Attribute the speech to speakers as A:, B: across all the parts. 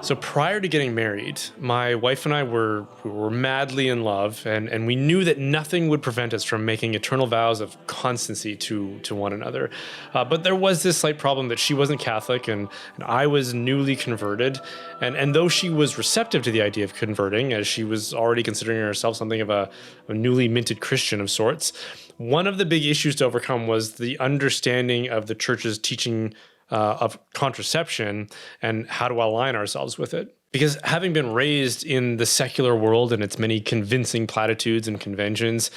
A: So prior to getting married, my wife and I we were madly in love, and we knew that nothing would prevent us from making eternal vows of constancy to one another. But there was this slight problem that she wasn't Catholic, and I was newly converted. And though she was receptive to the idea of converting, as she was already considering herself something of a newly minted Christian of sorts, one of the big issues to overcome was the understanding of the church's teaching of contraception and how to align ourselves with it. Because having been raised in the secular world and its many convincing platitudes and conventions,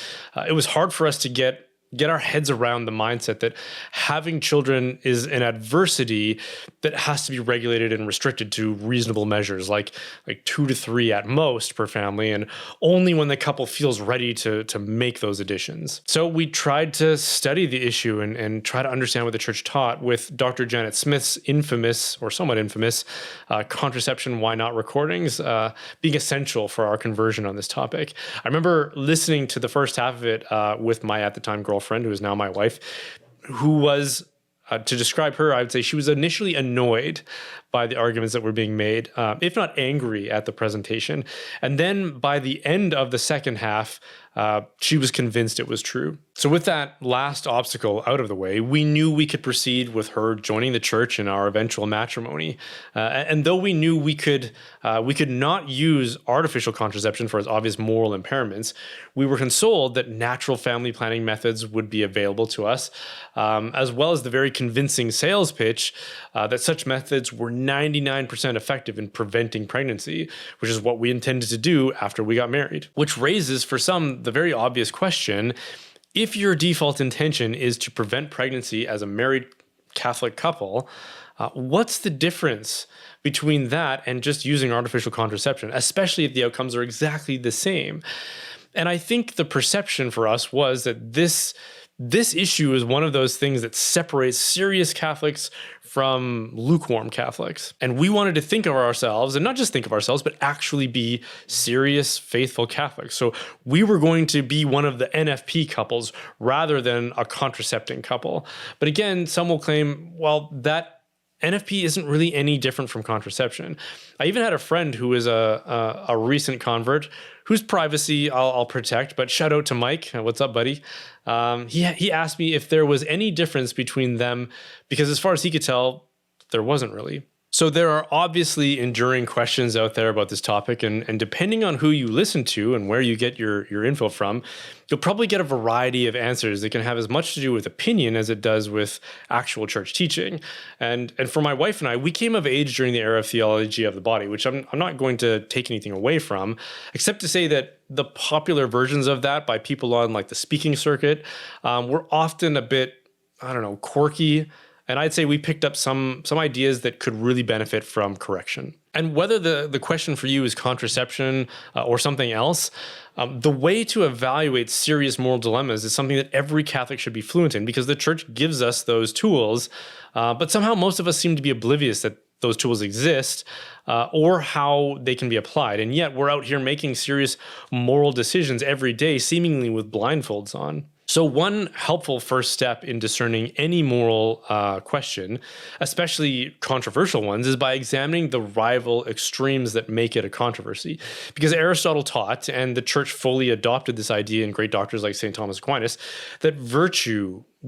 A: it was hard for us to get our heads around the mindset that having children is an adversity that has to be regulated and restricted to reasonable measures, like 2 to 3 at most per family, and only when the couple feels ready to make those additions. So we tried to study the issue and try to understand what the church taught, with Dr. Janet Smith's infamous, or somewhat infamous, Contraception, Why Not recordings being essential for our conversion on this topic. I remember listening to the first half of it with my at the time girlfriend, who is now my wife, who was, to describe her, I would say she was initially annoyed by the arguments that were being made, if not angry at the presentation. And then by the end of the second half, she was convinced it was true. So with that last obstacle out of the way, we knew we could proceed with her joining the church in our eventual matrimony. And though we knew we could not use artificial contraception for its obvious moral impairments, we were consoled that natural family planning methods would be available to us, as well as the very convincing sales pitch that such methods were 99% effective in preventing pregnancy, which is what we intended to do after we got married. Which raises for some the very obvious question: if your default intention is to prevent pregnancy as a married Catholic couple, what's the difference between that and just using artificial contraception, especially if the outcomes are exactly the same? And I think the perception for us was that this issue is one of those things that separates serious Catholics from lukewarm Catholics. And we wanted to think of ourselves, and not just think of ourselves, but actually be serious, faithful Catholics. So we were going to be one of the NFP couples rather than a contracepting couple. But again, some will claim, well, that NFP isn't really any different from contraception. I even had a friend who is a recent convert whose privacy I'll protect, but shout out to Mike. What's up, buddy? He asked me if there was any difference between them, because as far as he could tell, there wasn't really. So there are obviously enduring questions out there about this topic, and depending on who you listen to and where you get your info from, you'll probably get a variety of answers that can have as much to do with opinion as it does with actual church teaching. And for my wife and I, we came of age during the era of theology of the body, which I'm not going to take anything away from, except to say that the popular versions of that by people on like the speaking circuit were often a bit, quirky. And I'd say we picked up some ideas that could really benefit from correction. And whether the question for you is contraception or something else, the way to evaluate serious moral dilemmas is something that every Catholic should be fluent in, because the church gives us those tools, but somehow most of us seem to be oblivious that those tools exist or how they can be applied. And yet we're out here making serious moral decisions every day, seemingly with blindfolds on. So one helpful first step in discerning any moral question, especially controversial ones, is by examining the rival extremes that make it a controversy. Because Aristotle taught, and the church fully adopted this idea in great doctors like St. Thomas Aquinas, that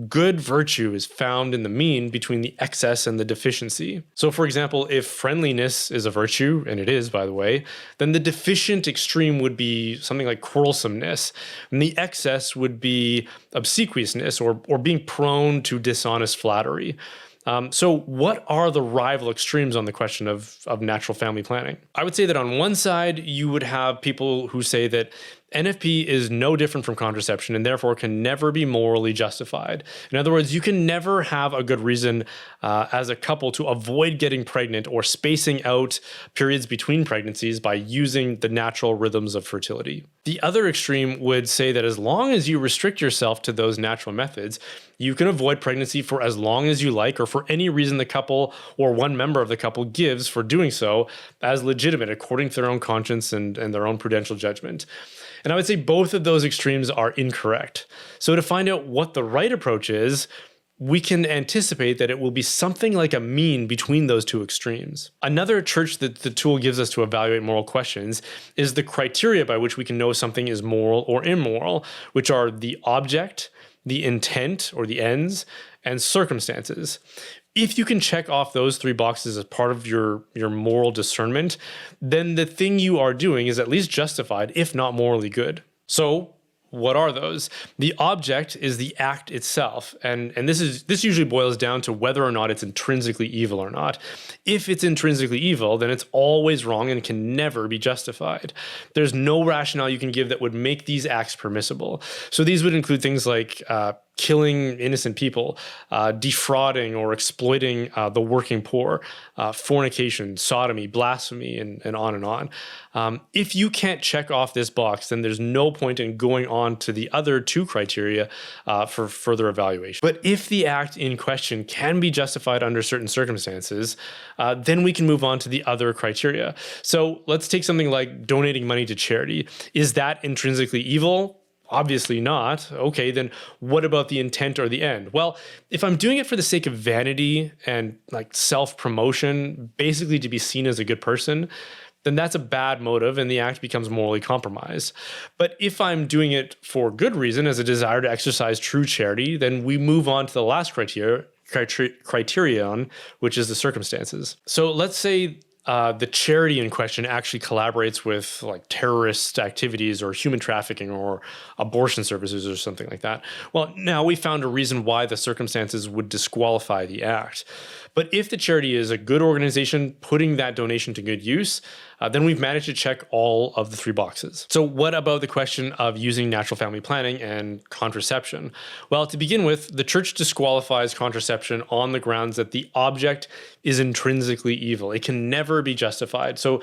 A: good virtue is found in the mean between the excess and the deficiency. So for example, if friendliness is a virtue, and it is, by the way, then the deficient extreme would be something like quarrelsomeness, and the excess would be obsequiousness or being prone to dishonest flattery. So what are the rival extremes on the question of natural family planning? I would say that on one side, you would have people who say that NFP is no different from contraception and therefore can never be morally justified. In other words, you can never have a good reason as a couple to avoid getting pregnant or spacing out periods between pregnancies by using the natural rhythms of fertility. The other extreme would say that as long as you restrict yourself to those natural methods, you can avoid pregnancy for as long as you like, or for any reason the couple or one member of the couple gives for doing so as legitimate according to their own conscience and their own prudential judgment. And I would say both of those extremes are incorrect. So to find out what the right approach is, we can anticipate that it will be something like a mean between those two extremes. Another church that the tool gives us to evaluate moral questions is the criteria by which we can know something is moral or immoral, which are the object, the intent or the ends, and circumstances. If you can check off those three boxes as part of your moral discernment, then the thing you are doing is at least justified, if not morally good. So, what are those? The object is the act itself, and this usually boils down to whether or not it's intrinsically evil or not. If it's intrinsically evil, then it's always wrong and can never be justified. There's no rationale you can give that would make these acts permissible. So these would include things like killing innocent people, defrauding or exploiting the working poor, fornication, sodomy, blasphemy, and on and on. If you can't check off this box, then there's no point in going on to the other two criteria for further evaluation. But if the act in question can be justified under certain circumstances, then we can move on to the other criteria. So let's take something like donating money to charity. Is that intrinsically evil? Obviously not. Okay, then what about the intent or the end? Well, if I'm doing it for the sake of vanity and like self-promotion, basically to be seen as a good person, then that's a bad motive and the act becomes morally compromised. But if I'm doing it for good reason, as a desire to exercise true charity, then we move on to the last criterion, which is the circumstances. So let's say the charity in question actually collaborates with like terrorist activities or human trafficking or abortion services or something like that. Well, now we found a reason why the circumstances would disqualify the act. But if the charity is a good organization putting that donation to good use, then we've managed to check all of the three boxes. So what about the question of using natural family planning and contraception? Well, to begin with, the church disqualifies contraception on the grounds that the object is intrinsically evil. It can never be justified. So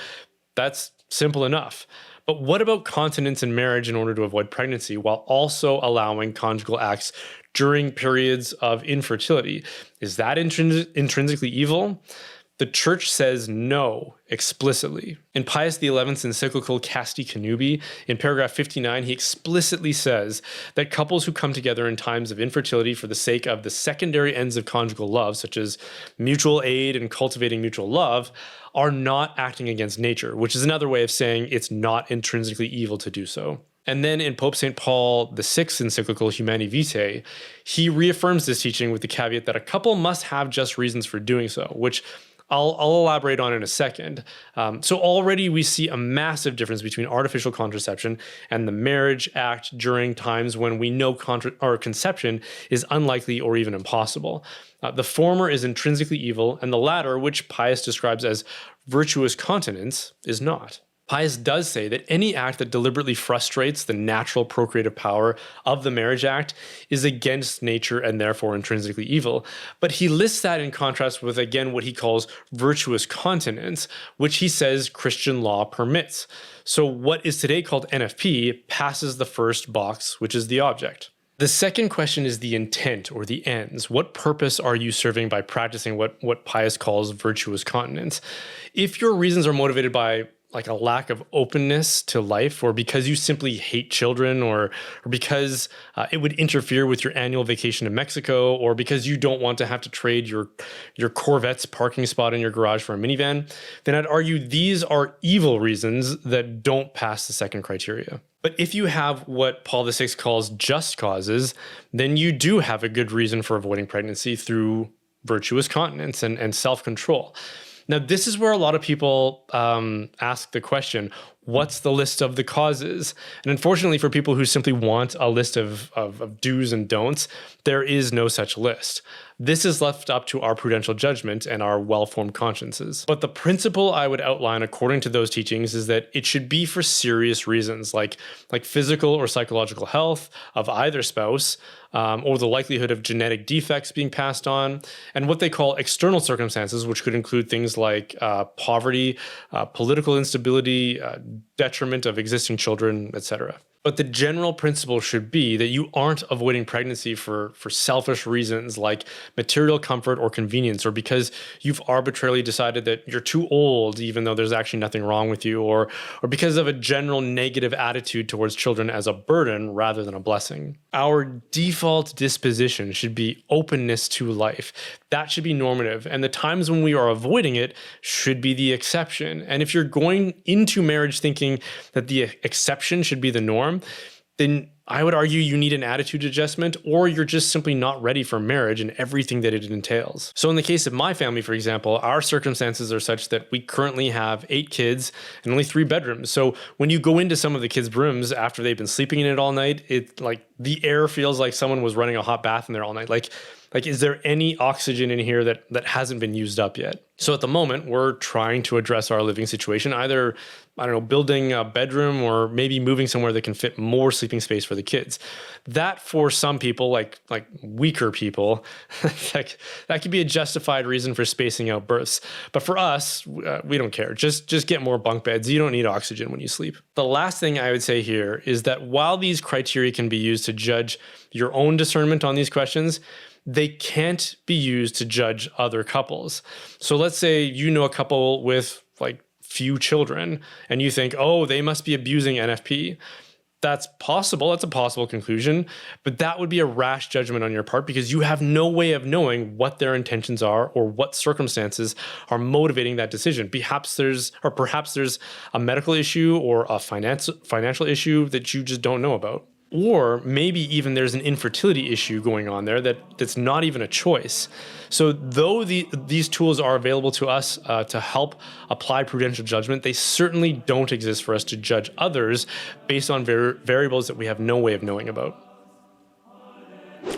A: that's simple enough. But what about continence in marriage in order to avoid pregnancy while also allowing conjugal acts during periods of infertility? Is that intrinsically evil? The church says no explicitly. In Pius XI's encyclical Casti Connubii, in paragraph 59, he explicitly says that couples who come together in times of infertility for the sake of the secondary ends of conjugal love, such as mutual aid and cultivating mutual love, are not acting against nature, which is another way of saying it's not intrinsically evil to do so. And then in Pope St. Paul VI's encyclical Humanae Vitae, he reaffirms this teaching with the caveat that a couple must have just reasons for doing so, which I'll elaborate on in a second. So already we see a massive difference between artificial contraception and the marriage act during times when we know conception is unlikely or even impossible. The former is intrinsically evil, and the latter, which Pius describes as virtuous continence, is not. Pius does say that any act that deliberately frustrates the natural procreative power of the marriage act is against nature and therefore intrinsically evil. But he lists that in contrast with, again, what he calls virtuous continence, which he says Christian law permits. So what is today called NFP passes the first box, which is the object. The second question is the intent or the ends. What purpose are you serving by practicing what Pius calls virtuous continence? If your reasons are motivated by like a lack of openness to life, or because you simply hate children, or because it would interfere with your annual vacation to Mexico, or because you don't want to have to trade your Corvette's parking spot in your garage for a minivan, then I'd argue these are evil reasons that don't pass the second criteria. But if you have what Paul VI calls just causes, then you do have a good reason for avoiding pregnancy through virtuous continence and self-control. Now, this is where a lot of people ask the question, what's the list of the causes? And unfortunately, for people who simply want a list of do's and don'ts, there is no such list. This is left up to our prudential judgment and our well-formed consciences. But the principle I would outline according to those teachings is that it should be for serious reasons, like physical or psychological health of either spouse, or the likelihood of genetic defects being passed on, and what they call external circumstances, which could include things like poverty, political instability, detriment of existing children, etc. But the general principle should be that you aren't avoiding pregnancy for selfish reasons like material comfort or convenience, or because you've arbitrarily decided that you're too old, even though there's actually nothing wrong with you, or because of a general negative attitude towards children as a burden rather than a blessing. Our default disposition should be openness to life. That should be normative. And the times when we are avoiding it should be the exception. And if you're going into marriage thinking that the exception should be the norm, then I would argue you need an attitude adjustment, or you're just simply not ready for marriage and everything that it entails. So in the case of my family, for example, our circumstances are such that we currently have 8 kids and only 3 bedrooms. So when you go into some of the kids' rooms after they've been sleeping in it all night, it like the air feels like someone was running a hot bath in there all night. Like, is there any oxygen in here that hasn't been used up yet? So at the moment, we're trying to address our living situation, either, I don't know, building a bedroom or maybe moving somewhere that can fit more sleeping space for the kids. That for some people, like weaker people, that could be a justified reason for spacing out births. But for us, we don't care. Just get more bunk beds. You don't need oxygen when you sleep. The last thing I would say here is that while these criteria can be used to judge your own discernment on these questions, they can't be used to judge other couples. So let's say you know a couple with like few children and you think, oh, they must be abusing NFP. That's possible. That's a possible conclusion, but that would be a rash judgment on your part because you have no way of knowing what their intentions are or what circumstances are motivating that decision. Perhaps there's a medical issue or a financial issue that you just don't know about. Or maybe even there's an infertility issue going on there that's not even a choice. So though these tools are available to us to help apply prudential judgment, they certainly don't exist for us to judge others based on variables that we have no way of knowing about.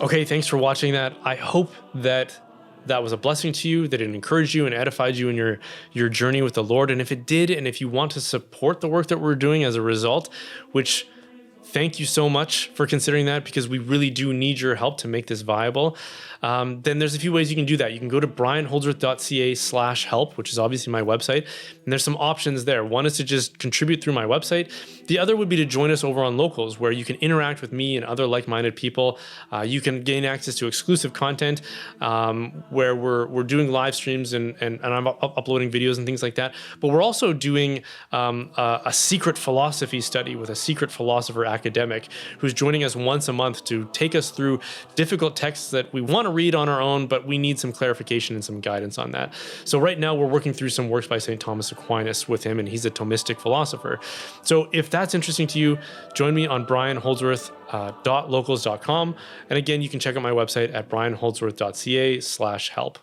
A: Okay, thanks for watching that. I hope that was a blessing to you, that it encouraged you and edified you in your journey with the Lord. And if it did, and if you want to support the work that we're doing as a result, which thank you so much for considering that because we really do need your help to make this viable. Then there's a few ways you can do that. You can go to brianholdsworth.ca/help, which is obviously my website. And there's some options there. One is to just contribute through my website. The other would be to join us over on Locals, where you can interact with me and other like-minded people. You can gain access to exclusive content where we're doing live streams and I'm uploading videos and things like that. But we're also doing a secret philosophy study with a secret philosopher academic who's joining us once a month to take us through difficult texts that we want to read on our own, but we need some clarification and some guidance on that. So right now we're working through some works by St. Thomas Aquinas with him, and he's a Thomistic philosopher. So if that's interesting to you, join me on brianholdsworth.locals.com. And again, you can check out my website at brianholdsworth.ca/help.